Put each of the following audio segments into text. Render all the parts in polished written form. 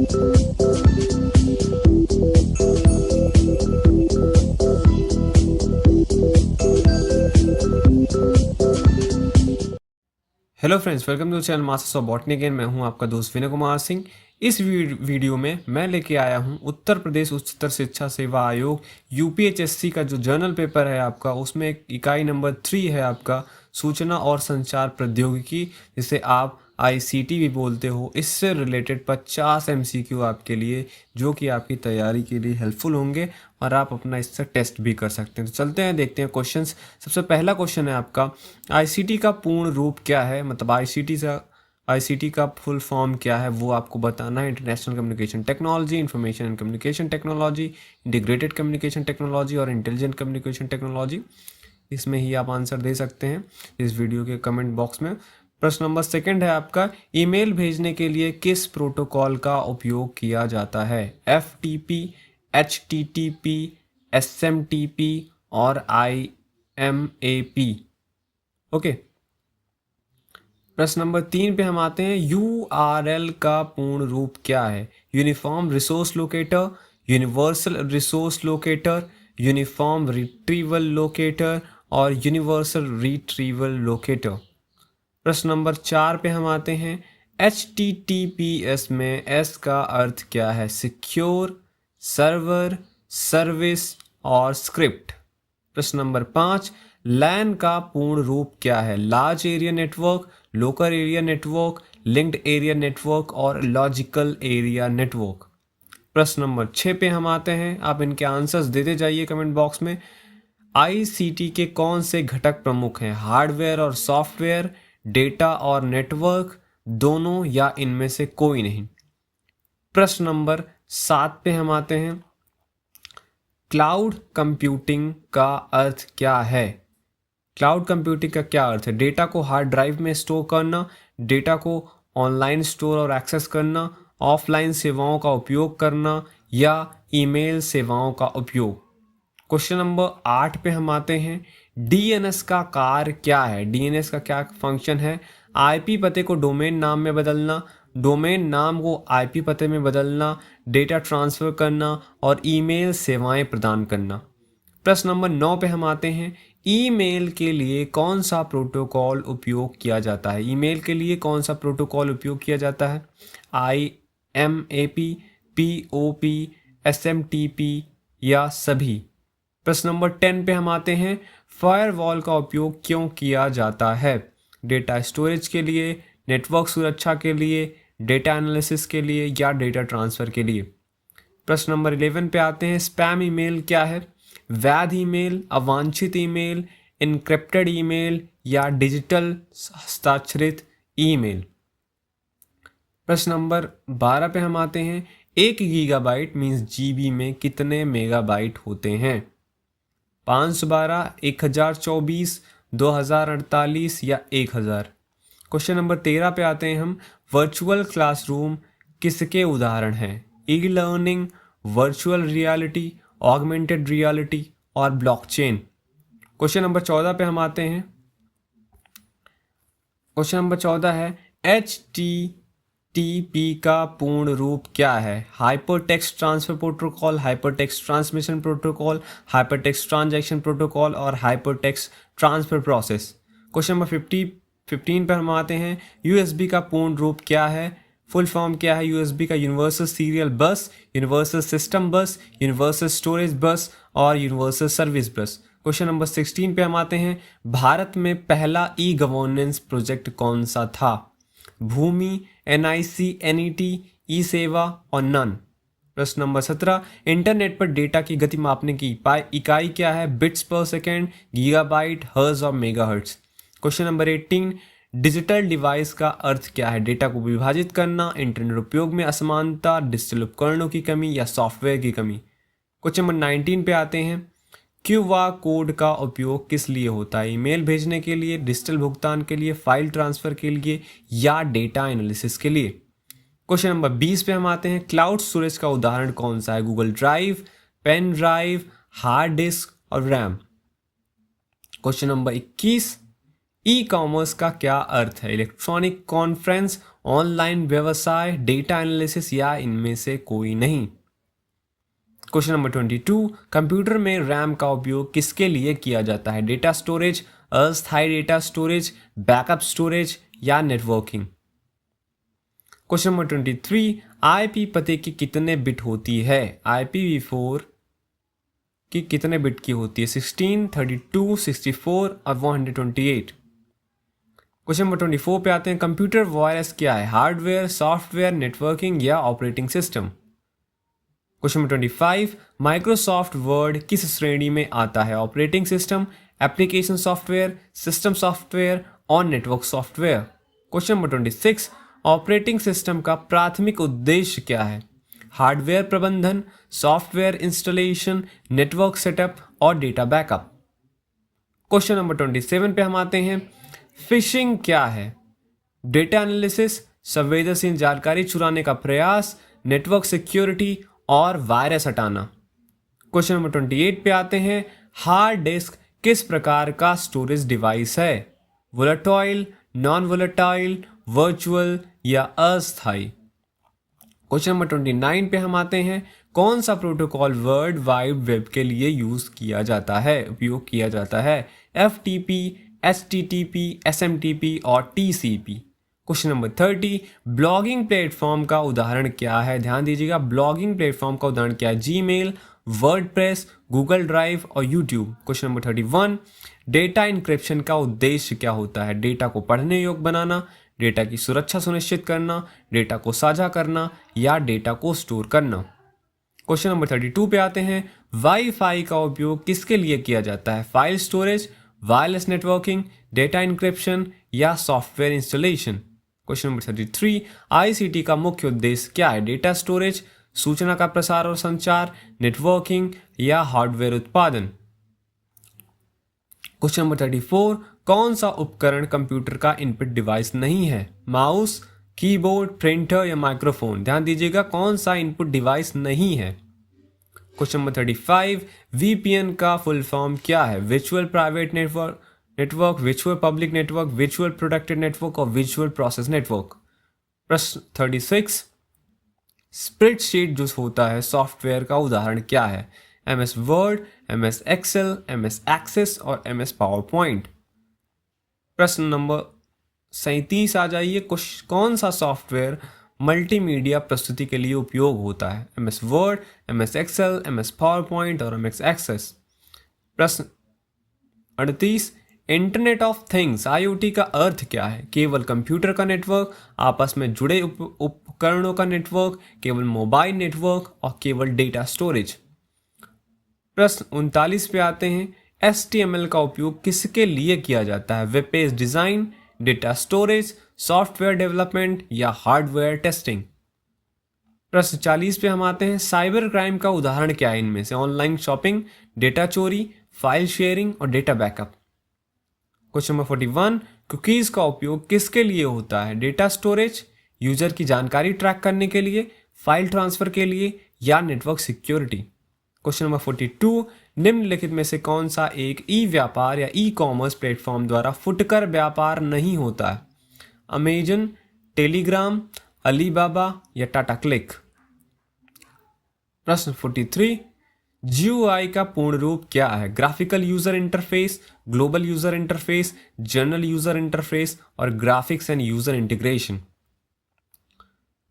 Hello friends, welcome to channel masters of botany again. मैं हूं आपका दोस्त विनय कुमार सिंह। इस वीडियो में मैं लेके आया हूं उत्तर प्रदेश उच्चतर शिक्षा सेवा आयोग यूपीएचएससी का जो जर्नल पेपर है आपका, उसमें एक इकाई नंबर 3 है आपका सूचना और संचार प्रौद्योगिकी, जिसे आप आईसीटी भी बोलते हो। इससे रिलेटेड 50 एमसीक्यू आपके लिए, जो कि आपकी तैयारी के लिए हेल्पफुल होंगे और आप अपना इससे टेस्ट भी कर सकते हैं। तो चलते हैं, देखते हैं क्वेश्चंस। सबसे पहला क्वेश्चन है आपका, आईसीटी का पूर्ण रूप क्या है? मतलब आईसीटी का फुल फॉर्म क्या है वो आपको बताना है। International communication technology, information and communication technology, integrated communication technology और इंटेलिजेंट कम्युनिकेशन टेक्नोलॉजी। इसमें ही आप आंसर दे सकते हैं इस वीडियो के कमेंट बॉक्स में। प्रश्न नंबर सेकंड है आपका, ईमेल भेजने के लिए किस प्रोटोकॉल का उपयोग किया जाता है? एफटीपी, एचटीटीपी, एसएमटीपी और आईएमएपी। ओके। प्रश्न नंबर 3 पे हम आते हैं, यूआरएल का पूर्ण रूप क्या है? Uniform resource locator, universal resource locator, uniform retrieval locator और यूनिवर्सल रिट्रीवल लोकेटर। प्रश्न नंबर 4 पे हम आते हैं, HTTPS में S का अर्थ क्या है? सिक्योर, सर्वर, सर्विस और स्क्रिप्ट। प्रश्न नंबर 5, लैन का पूर्ण रूप क्या है? Large area network, local area network, linked area network और लॉजिकल एरिया नेटवर्क। प्रश्न नंबर 6 पे हम आते हैं, आप इनके आंसर्स देते जाइए कमेंट बॉक्स में। आईसीटी के कौन से घटक प्रमुख हैं? हार्डवेयर और सॉफ्टवेयर, डेटा और नेटवर्क, दोनों या इनमें से कोई नहीं। प्रश्न नंबर 7 पे हम आते हैं, क्लाउड कंप्यूटिंग का अर्थ क्या है? क्लाउड कंप्यूटिंग का क्या अर्थ है? डेटा को हार्ड ड्राइव में स्टोर करना, डेटा को ऑनलाइन स्टोर और एक्सेस करना, ऑफलाइन सेवाओं का उपयोग करना या ईमेल सेवाओं का उपयोग। क्वेश्चन नंबर 8 पे हम आते हैं, डीएनएस का कार्य क्या है? डीएनएस का क्या फंक्शन है? आईपी पते को डोमेन नाम में बदलना, डोमेन नाम को आईपी पते में बदलना, डेटा ट्रांसफर करना और ईमेल सेवाएं प्रदान करना। प्रश्न नंबर 9 पे हम आते हैं, ईमेल के लिए कौन सा प्रोटोकॉल उपयोग किया जाता है? ईमेल के लिए कौन सा प्रोटोकॉल उपयोग किया जाता है? आईएमएपी, पीओपी, एसएमटीपी या सभी? प्रश्न नंबर 10 पे हम आते हैं, फायरवॉल का उपयोग क्यों किया जाता है? डेटा स्टोरेज के लिए, नेटवर्क सुरक्षा के लिए, डेटा एनालिसिस के लिए या डेटा ट्रांसफर के लिए? प्रश्न नंबर 11 पे आते हैं, स्पैम ईमेल क्या है? वैध ईमेल, अवांछित ईमेल, इनक्रिप्टेड ईमेल या डिजिटल हस्ताक्षरित ईमेल? प्रश्न नंबर 12 पे हम आते हैं, 1 गीगाबाइट मीन्स जीबी में कितने मेगाबाइट होते हैं? 512, 1024, 2048 या 1000? क्वेश्चन नंबर 13 पे आते हैं हम, वर्चुअल क्लासरूम किसके उदाहरण हैं? E learning, virtual reality, augmented reality और ब्लॉकचेन। क्वेश्चन नंबर 14 पे हम आते हैं, क्वेश्चन नंबर 14 है, HTTP का पूर्ण रूप क्या है? Hyper text transfer protocol, hyper text transmission protocol, hyper text transaction protocol और hyper text transfer process. Question number 15 पर हम आते हैं, USB का पूर्ण रूप क्या है? फुल फॉर्म क्या है USB का? यूनिवर्सल सीरियल बस, यूनिवर्सल सिस्टम बस, यूनिवर्सल स्टोरेज बस और यूनिवर्सल सर्विस बस। क्वेश्चन नंबर 16 पे हम आते हैं, भारत में पहला ई गवर्नेंस प्रोजेक्ट कौन सा था? भूमि, NIC, NET, ई सेवा और नन। प्रश्न नंबर 17, इंटरनेट पर डेटा की गति मापने की इकाई क्या है? बिट्स पर सेकेंड, गीगाबाइट, हर्ट्ज और megahertz. Question number 18, digital device का अर्थ क्या है? डेटा को विभाजित करना, इंटरनेट उपयोग में असमानता, डिजिटल उपकरणों की कमी या सॉफ्टवेयर की कमी। क्वेश्चन नंबर 19 पे आते हैं, क्यूआर कोड का उपयोग किस लिए होता है? ईमेल भेजने के लिए, डिजिटल भुगतान के लिए, फाइल ट्रांसफर के लिए या डेटा एनालिसिस के लिए? क्वेश्चन नंबर 20 पे हम आते हैं, क्लाउड स्टोरेज का उदाहरण कौन सा है? Google drive, pen drive, hard disk और RAM. Question number 21, e commerce का क्या अर्थ है? इलेक्ट्रॉनिक कॉन्फ्रेंस, ऑनलाइन व्यवसाय, डेटा एनालिसिस या इनमें से कोई नहीं। क्वेश्चन नंबर 22, कंप्यूटर में रैम का उपयोग किसके लिए किया जाता है? डेटा स्टोरेज, अस्थायी डेटा स्टोरेज, बैकअप स्टोरेज या नेटवर्किंग। क्वेश्चन नंबर 23, आईपी पते की कितने बिट होती है? IPv4 की कितने बिट की होती है? 16, 32, 64 और 128। क्वेश्चन नंबर 24 पे आते हैं, कंप्यूटर वायरस क्या है? हार्डवेयर, सॉफ्टवेयर, नेटवर्किंग या operating system. Question number 25, Microsoft Word किस श्रेणी में आता है? Operating system, application software, system software और network software. Question number 26, operating system का प्राथमिक उद्देश्य क्या है? हार्डवेयर प्रबंधन, सॉफ्टवेयर इंस्टॉलेशन, नेटवर्क सेटअप और डेटा बैकअप। क्वेश्चन नंबर 27 पे हम आते हैं, फिशिंग क्या है? डेटा एनालिसिस, संवेदनशील जानकारी चुराने का प्रयास, नेटवर्क सिक्योरिटी और वायरस हटाना। क्वेश्चन नंबर 28 पे आते हैं, हार्ड डिस्क किस प्रकार का स्टोरेज डिवाइस है? वोलेटाइल, नॉन वोलेटाइल, वर्चुअल या अस्थायी। क्वेश्चन नंबर 29 पे हम आते हैं, कौन सा प्रोटोकॉल वर्ल्ड वाइड वेब के लिए उपयोग किया जाता है? FTP, HTTP, SMTP और TCP। Question number 30, blogging platform का उदाहरण क्या है? ध्यान दीजिएगा, ब्लॉगिंग प्लेटफॉर्म का उदाहरण क्या है? जीमेल, वर्डप्रेस, गूगल ड्राइव और YouTube. Question number 31, data encryption का उद्देश्य क्या होता है? डेटा को पढ़ने योग्य बनाना, डेटा की सुरक्षा सुनिश्चित करना, डेटा को साझा करना या डेटा को स्टोर करना। क्वेश्चन नंबर 32 पे आते हैं, वाईफाई का उपयोग किसके लिए किया जाता है? File storage, wireless networking, data encryption या software installation. Question number 33, ICT का मुख्य उद्देश्य क्या है? डेटा स्टोरेज, सूचना का प्रसार और संचार, नेटवर्किंग या हार्डवेयर उत्पादन। क्वेश्चन नंबर 34, कौन सा उपकरण कंप्यूटर का इनपुट डिवाइस नहीं है? माउस, कीबोर्ड, प्रिंटर या माइक्रोफोन। ध्यान दीजिएगा, कौन सा इनपुट डिवाइस नहीं है। क्वेश्चन नंबर 35, VPN का फुल फॉर्म क्या है? Virtual private network, virtual public network, virtual protected network और वर्चुअल प्रोसेस नेटवर्क। प्रश्न 36, स्प्रेडशीट जो होता है सॉफ्टवेयर का उदाहरण क्या है? MS Word, MS Excel, MS Access और MS पावर पॉइंट। प्रश्न नंबर 37 आ जाइए, कौन सा सॉफ्टवेयर मल्टीमीडिया प्रस्तुति के लिए उपयोग होता है? MS Word, MS Excel, MS PowerPoint और MS एक्सेस। प्रश्न 38, इंटरनेट ऑफ थिंग्स IoT का अर्थ क्या है? केवल कंप्यूटर का नेटवर्क, आपस में जुड़े उपकरणों का नेटवर्क, केवल मोबाइल नेटवर्क और केवल डेटा स्टोरेज। प्रश्न 39 पे आते हैं, HTML का उपयोग किसके लिए किया जाता है? Web page design, data storage, software development या हार्डवेयर टेस्टिंग। प्रश्न 40 पे हम आते हैं, साइबर क्राइम का उदाहरण क्या है इनमें से? ऑनलाइन शॉपिंग, डेटा चोरी, फाइल शेयरिंग और data backup. Question number 41, cookies का उपयोग किसके लिए होता है? डेटा स्टोरेज, यूजर की जानकारी ट्रैक करने के लिए, फाइल ट्रांसफर के लिए या नेटवर्क सिक्योरिटी। क्वेश्चन नंबर 42, निम्नलिखित में से कौन सा एक व्यापार या कॉमर्स प्लेटफॉर्म द्वारा फुटकर व्यापार नहीं होता है? अमेजन, टेलीग्राम, अलीबाबा या टाटा क्लिक। प्रश्न 43, GUI का पूर्ण रूप क्या है? Graphical user interface, global user interface, general user interface और graphics and user integration.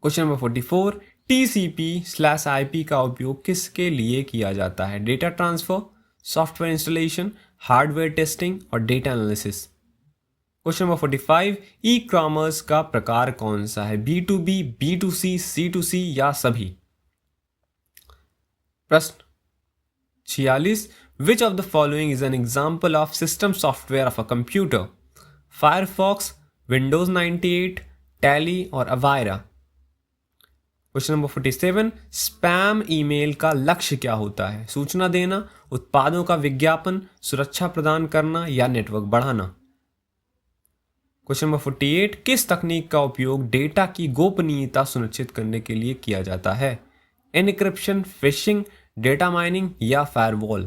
Question number 44, TCP/IP का उपयोग किसके लिए किया जाता है? Data transfer, software installation, hardware testing और data analysis. Question number 45, e commerce का प्रकार कौन सा है? B2B, B2C, C2C या सभी। प्रश्न 46, which of the following is an example of system software of a computer? Firefox, Windows 98, tally और अवायरा। क्वेश्चन नंबर 47, स्पैम ईमेल का लक्ष्य क्या होता है? सूचना देना, उत्पादों का विज्ञापन, सुरक्षा प्रदान करना या नेटवर्क बढ़ाना। क्वेश्चन नंबर 48, किस तकनीक का उपयोग डेटा की गोपनीयता सुनिश्चित करने के लिए किया जाता है? एनक्रिप्शन, फिशिंग, डेटा माइनिंग या फायरवॉल।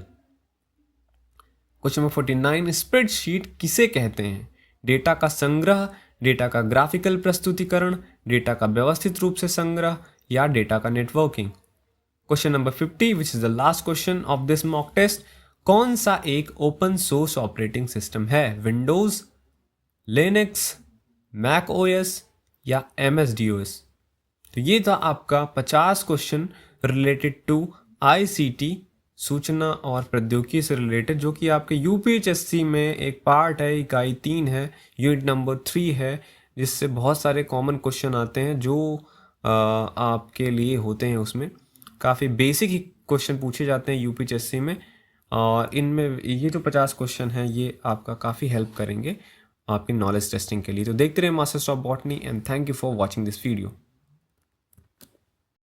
क्वेश्चन नंबर 49, स्प्रेडशीट किसे कहते हैं? डेटा का संग्रह, डेटा का ग्राफिकल प्रस्तुतिकरण, डेटा का व्यवस्थित रूप से संग्रह या डेटा का networking. Question number 50 which is the last question of this mock test. कौन सा एक ओपन सोर्स ऑपरेटिंग सिस्टम है? विंडोज, लिनक्स, मैक ओएस या एमएस-DOS। तो ये था आपका 50 क्वेश्चन रिलेटेड टू आईसीटी, सूचना और प्रौद्योगिकी से रिलेटेड, जो कि आपके यूपीएचएससी में एक पार्ट है, इकाई 3 है, यूनिट नंबर 3 है, जिससे बहुत सारे कॉमन क्वेश्चन आते हैं जो आपके लिए होते हैं। उसमें काफ़ी बेसिक ही क्वेश्चन पूछे जाते हैं यूपीएचएससी में, और इनमें ये जो 50 क्वेश्चन हैं ये आपका काफ़ी हेल्प करेंगे आपकी नॉलेज टेस्टिंग के लिए। तो देखते रहे masters of botany, and thank you for watching this video.